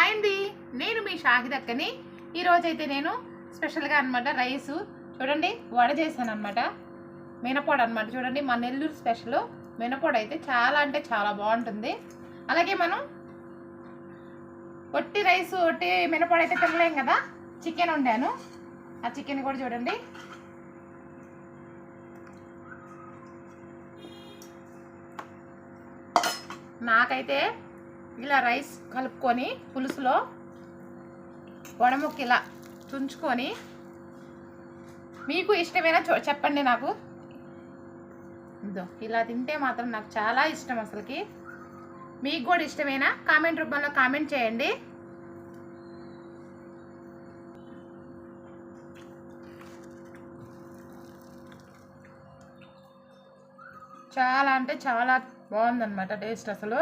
Hi అండి, నేను మీ షాహిద్ అక్కని. ఈరోజైతే నేను స్పెషల్గా అనమాట రైసు చూడండి వడ చేశాను అనమాట. మినపొడి అనమాట. చూడండి మా నెల్లూరు స్పెషల్ మినపొడి అయితే చాలా అంటే చాలా బాగుంటుంది. అలాగే మనం ఒట్టి రైసు ఒట్టి మినపొడి అయితే తినలేం కదా. చికెన్ వండాను, ఆ చికెన్ కూడా చూడండి. నాకైతే ఇలా రైస్ కలుపుకొని పులుసులో వడముక్క ఇలా తుంచుకొని, మీకు ఇష్టమైనా చెప్పండి. నాకు ఇదో ఇలా తింటే మాత్రం నాకు చాలా ఇష్టం. అసలుకి మీకు కూడా ఇష్టమైనా కామెంట్ రూపంలో కామెంట్ చేయండి. చాలా అంటే చాలా బాగుందన్నమాట టేస్ట్. అసలు